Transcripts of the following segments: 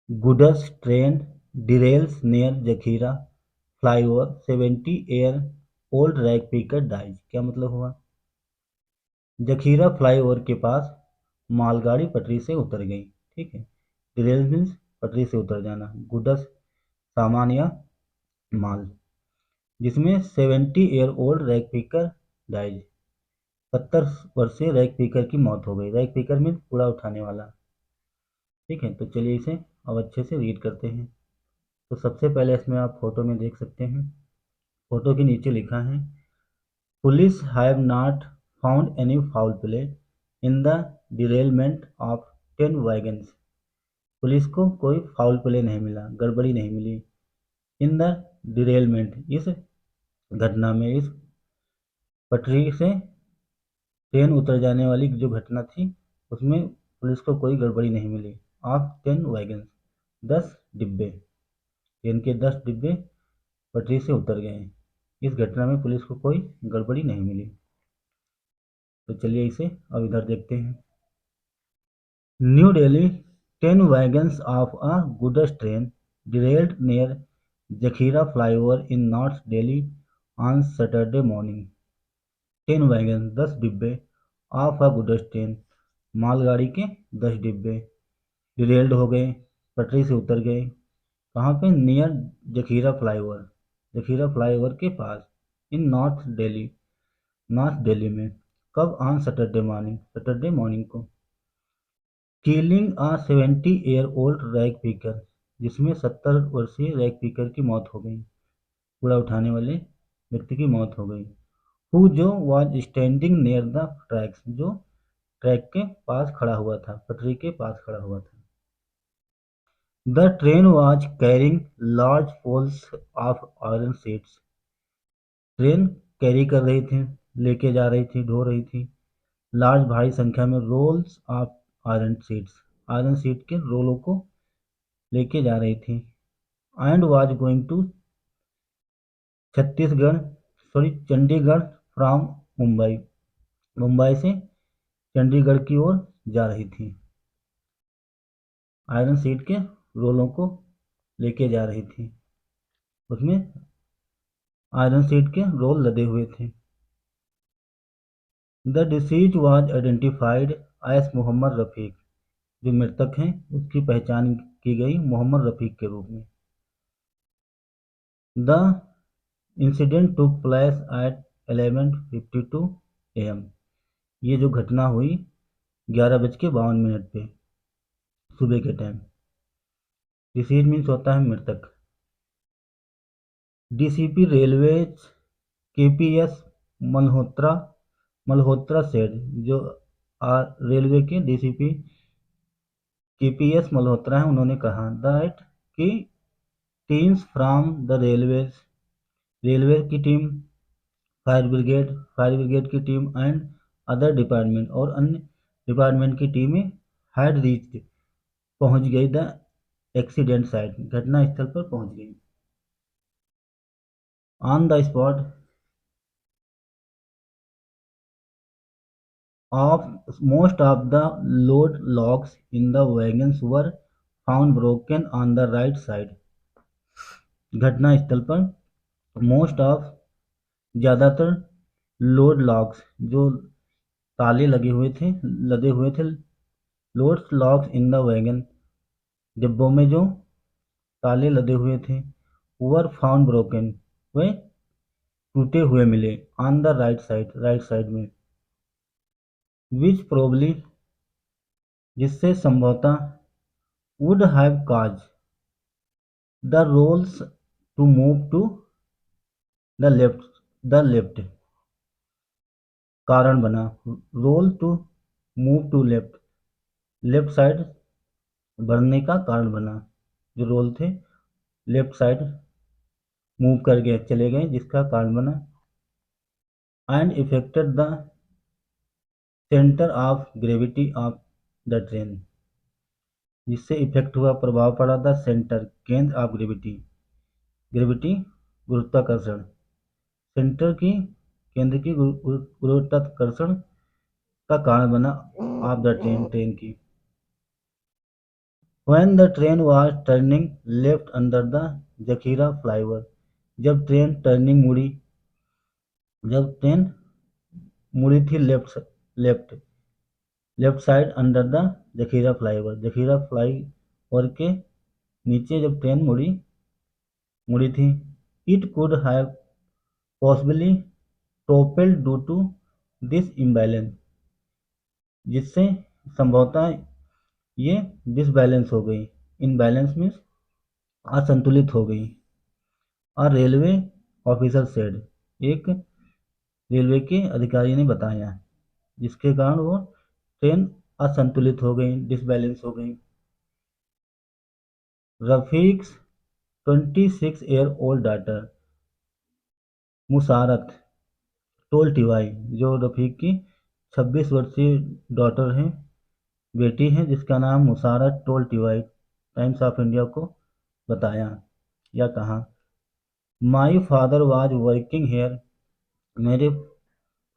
Goods train derails near Jakhira flyover 70 year old rag picker dies. क्या मतलब हुआ? जखीरा फ्लाईओवर के पास मालगाड़ी पटरी से उतर गई। ठीक है। डिरेल मीन्स पटरी से उतर जाना, गुड्स सामान या माल, जिसमें 70 year old rag picker dies, 70 वर्षीय रैग पिकर की मौत हो गई। रैग पिकर मीन्स कूड़ा उठाने वाला। ठीक है, तो चलिए इसे अब अच्छे से रीड करते हैं। तो सबसे पहले इसमें आप फोटो में देख सकते हैं, फोटो के नीचे लिखा है police have not found any foul play in the derailment of 10 wagons. Police को कोई फाउल प्ले नहीं मिला, गड़बड़ी नहीं मिली। इन द डिरेलमेंट, इस घटना में, इस पटरी से ट्रेन उतर जाने वाली जो घटना थी उसमें पुलिस को कोई गड़बड़ी नहीं मिली। ऑफ 10 वैगन्स, 10 डिब्बे, ट्रेन के 10 डिब्बे पटरी से उतर गए। इस घटना में पुलिस को कोई गड़बड़ी नहीं मिली। तो चलिए इसे अब इधर देखते हैं। New Delhi, 10 wagons of a goods train derailed near जखीरा flyover in north Delhi on Saturday morning. 10 wagon, 10 डिब्बे ऑफ अ गुड्स ट्रेन, मालगाड़ी के 10 डिब्बे डिरेल्ड हो गए, पटरी से उतर गए। कहाँ पे? Near Jakhira flyover, Jakhira flyover के पास, in north Delhi, north Delhi में। कब? On Saturday morning, Saturday morning को। Killing a 70 year old rag picker, जिसमें 70 वर्षीय रैग पिकर की मौत हो गई, कूड़ा उठाने वाले व्यक्ति की मौत हो गई। हु, जो was standing near the tracks, जो ट्रैक के पास खड़ा हुआ था, पटरी के पास खड़ा हुआ था। The train was carrying large poles of iron sheets, train carry कर रही थी, लेके जा रही थी, ढो रही थी, लार्ज भारी संख्या में rolls of iron sheets, iron sheet के रोलों को लेके जा रही थी। And was going to Chhattisgarh, sorry Chandigarh from Mumbai, Mumbai से चंडीगढ़ की ओर जा रही थी। आयरन शीट के रोलों को लेके जा रही थी, उसमें आयरन शीट के रोल लदे हुए थे। The deceased was identified as Mohammad Rafiq, जो मृतक हैं उसकी पहचान की गई मोहम्मद रफीक के रूप में। The incident took place at 11:52 AM, ये जो घटना हुई 11:52 पे सुबह के टाइम। डिसीज मीन्स होता है मृतक। DCP railway KPS Malhotra, Malhotra said, जो रेलवे के डीसीपी केपीएस मल्होत्रा हैं, उन्होंने कहा दैट कि teams from the railway, railway की टीम, फायर ब्रिगेड की टीम एंड अदर डिपार्टमेंट, और अन्य डिपार्टमेंट की टीमें हैड रीच्ड, पहुंच गई द एक्सीडेंट साइट, घटना स्थल पर पहुंच गई। On the spot of most of the load locks in the wagons were found broken on the right side, घटना स्थल पर मोस्ट ऑफ, ज़्यादातर, लोड लॉक्स, जो ताले लगे हुए थे, लदे हुए थे, load locks in the wagon, डिब्बों में जो ताले लदे हुए थे, वर फाउंड ब्रोकन, वे टूटे हुए मिले, on the right side, right side में। विच प्रोबली, जिससे संभवतः, would have cause the rolls to move to the left, कारण बना, roll to move to left, left side बढ़ने का कारण बना, जो रोल थे लेफ्ट साइड मूव कर गए, चले गए, जिसका कारण बना। And affected the centre of gravity of the train, जिससे इफेक्ट हुआ, प्रभाव पड़ा था सेंटर, केंद्र ऑफ ग्रेविटी, ग्रेविटी गुरुत्वाकर्षण, सेंटर की, केंद्र की गुरुत्वाकर्षण का कारण बना ऑफ द ट्रेन, ट्रेन की। When the train was turning left under the Jakhira flyover, जब ट्रेन टर्निंग मुड़ी, जब ट्रेन मुड़ी थी left left side under the Jakhira flyover, Jakhira flyover के नीचे जब ट्रेन मुड़ी थी, it could have possibly toppled due to this imbalance, जिससे संभवतः ये डिसबैलेंस हो गई। इनबैलेंस मीन्स असंतुलित हो गई। और रेलवे ऑफिसर सेड, एक रेलवे के अधिकारी ने बताया, जिसके कारण वो ट्रेन असंतुलित हो गई, डिसबैलेंस हो गई। रफीक्स 26 year old daughter Musarrat toll TY, जो रफीक की 26 वर्षीय डॉटर है, बेटी है, जिसका नाम Musarrat toll TY, times of India को बताया या कहा, my father was working here, मेरे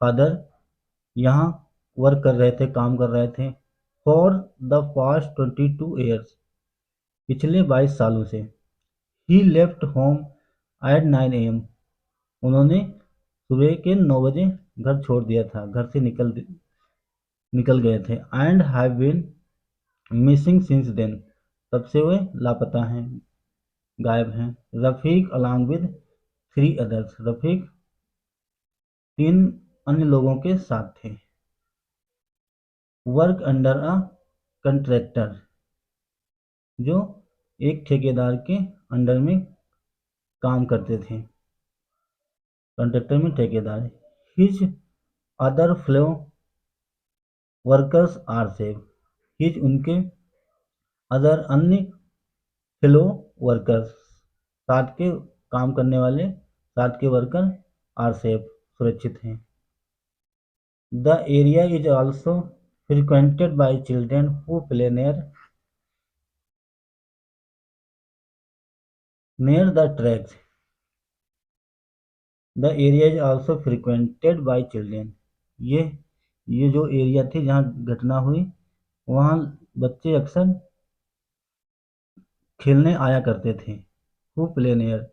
फादर यहाँ वर्क कर रहे थे, काम कर रहे थे, फॉर द पास्ट 22 ईयर्स, पिछले 22 सालों से। ही लेफ्ट होम एट 9 AM, उन्होंने सुबह के 9 बजे घर छोड़ दिया था, घर से निकल गए थे। And have been missing since then, तब से वे लापता हैं, गायब हैं। Rafiq along with 3 others, Rafiq 3 अन्य लोगों के साथ थे। वर्क अंडर अ कंट्रैक्टर, जो एक ठेकेदार के अंडर में काम करते थे, कंट्रैक्टर में ठेकेदार। His other fellow workers are safe, his उनके अदर अन्य फेलो वर्कर्स, साथ के काम करने वाले, साथ के वर्कर, आर सेफ, सुरक्षित हैं। The area is also frequented by children who play near the tracks, the area is also frequented by children, ये जो एरिया थी जहाँ घटना हुई, वहाँ बच्चे अक्सर खेलने आया करते थे। हु प्ले नियर,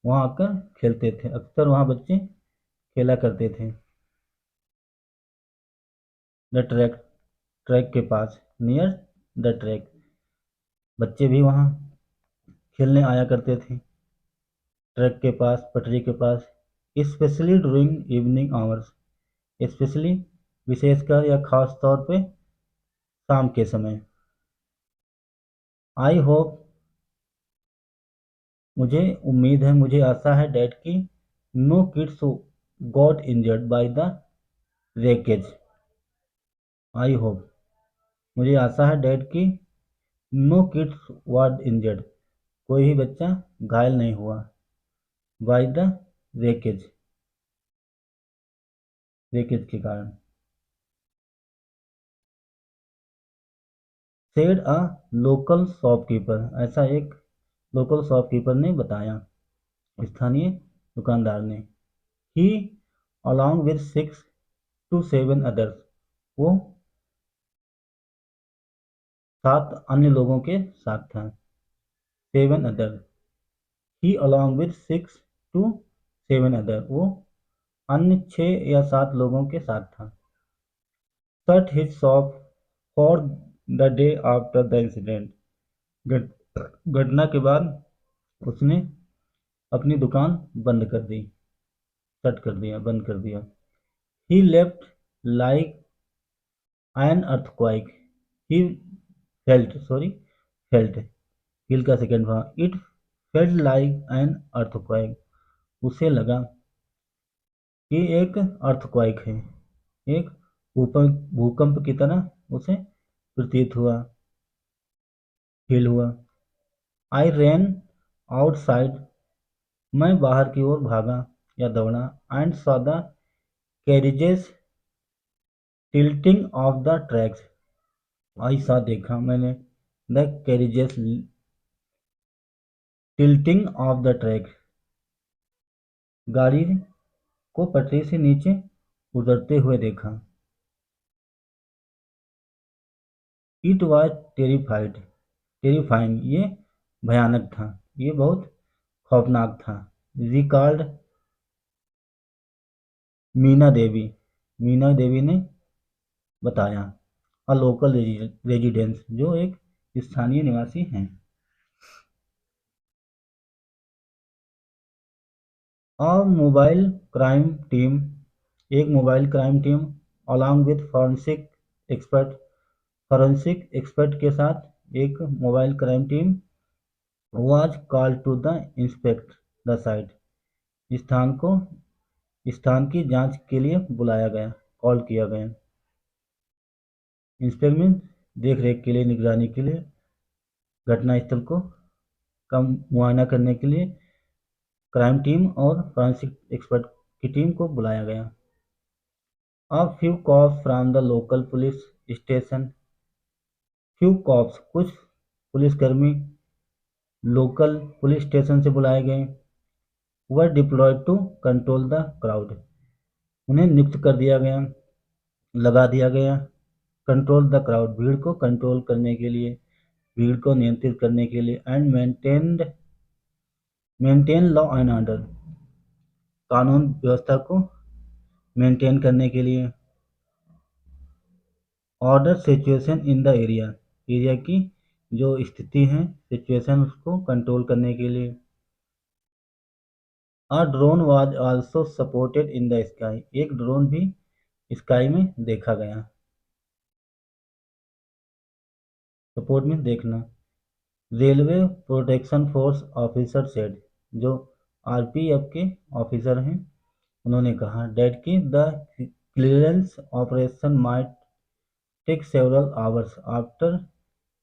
वहाँ आकर खेलते थे, अक्सर वहाँ बच्चे खेला करते थे। द ट्रैक, ट्रैक के पास, नियर द ट्रैक, बच्चे भी वहाँ खेलने आया करते थे, ट्रैक के पास, पटरी के पास। Specially during evening hours, specially विशेषकर या खास तौर पे शाम के समय। आई होप, मुझे उम्मीद है, मुझे आशा है, डैट की no kids got injured by the wreckage. I hope, मुझे आशा है, डैट की नो किड्स वॉट इंजर्ड, कोई भी बच्चा घायल नहीं हुआ, बाय द रेकेज, रेकेज के कारण। सेड अ लोकल शॉपकीपर, ऐसा एक लोकल शॉपकीपर ने बताया, स्थानीय दुकानदार ने। ही अलॉन्ग विद 6 to 7 अदर्स, वो 7 अन्य लोगों के साथ था। 7 other, he along with 6 to 7 other, वो अन्य 6 या 7 लोगों के साथ था। Shut his shop for the day after the incident, घटना के बाद उसने अपनी दुकान बंद कर दी, शट कर दिया, बंद कर दिया। He left like an earthquake, he felt, हिल का सेकेंड वहाँ, it felt like an earthquake, उसे लगा कि एक अर्थक्वाइक है, एक भूकंप की तरह उसे प्रतीत हुआ, फील हुआ। आई रैन आउटसाइड, मैं बाहर की ओर भागा या दौड़ा। And saw the carriages tilting off the tracks, I saw देखा मैंने, the carriages tilting off the track, गाड़ी को पटरी से नीचे उतरते हुए देखा। इट वॉज टेरिफाइड, टेरिफाइंग, ये भयानक था, ये बहुत खौफनाक था। रिकॉर्ड मीना देवी, मीना देवी ने बताया, अ लोकल रेजिडेंस, जो एक स्थानीय निवासी हैं। अ मोबाइल क्राइम टीम, एक mobile crime team along with forensic expert के साथ एक mobile crime team was called to the inspect the site, स्थान को स्थान की जांच के लिए बुलाया गया, कॉल किया गया। इंस्पेक्शन, देख रेख के लिए, निगरानी के लिए, घटनास्थल को कम मुआयना करने के लिए क्राइम टीम और फॉरेंसिक एक्सपर्ट की टीम को बुलाया गया। A few cops from the local police station, few cops, कुछ पुलिसकर्मी लोकल पुलिस स्टेशन से बुलाए गए, were deployed to control the crowd, उन्हें नियुक्त कर दिया गया, लगा दिया गया, कंट्रोल द क्राउड, भीड़ को कंट्रोल करने के लिए, भीड़ को नियंत्रित करने के लिए, and maintain law and order, कानून व्यवस्था को मेंटेन करने के लिए, order situation in the area, area की जो स्थिति है, सिचुएशन, उसको कंट्रोल करने के लिए। A drone was also supported in the sky, एक ड्रोन भी स्काई में देखा गया, सपोर्ट में देखना। Railway protection force officer said, जो आरपीएफ के ऑफिसर हैं, उन्होंने कहा डेट कि the clearance operation might take several hours, after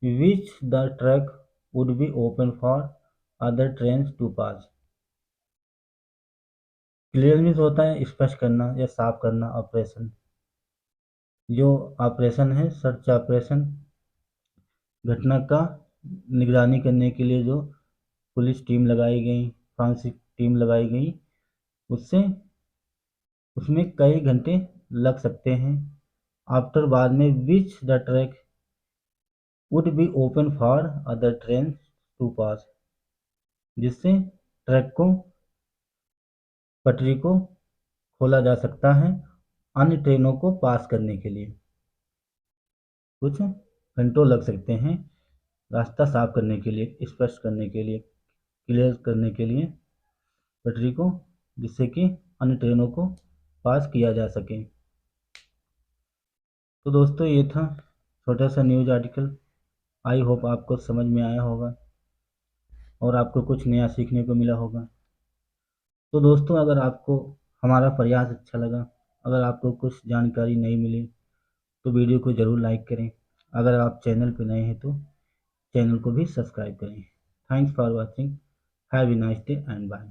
which the track would be open for other trains to pass. Clearance होता है स्पष्ट करना या साफ करना, ऑपरेशन, जो ऑपरेशन है सर्च ऑपरेशन, घटना का निगरानी करने के लिए जो पुलिस टीम लगाई गई, फॉरेंसिक टीम लगाई गई, उससे उसमें कई घंटे लग सकते हैं। आफ्टर, बाद में, which the track would be open for other train to pass, जिससे ट्रैक को, पटरी को खोला जा सकता है अन्य ट्रेनों को पास करने के लिए। कुछ घंटों लग सकते हैं रास्ता साफ करने के लिए, स्पष्ट करने के लिए, क्लियर करने के लिए पटरी को, जिससे कि अन्य ट्रेनों को पास किया जा सके। तो दोस्तों, ये था छोटा सा न्यूज़ आर्टिकल। आई होप आपको समझ में आया होगा और आपको कुछ नया सीखने को मिला होगा। तो दोस्तों, अगर आपको हमारा प्रयास अच्छा लगा, अगर आपको कुछ जानकारी नहीं मिली, तो वीडियो को ज़रूर लाइक करें। अगर आप चैनल पर नए हैं तो चैनल को भी सब्सक्राइब करें। Thanks for watching, have a nice day and bye.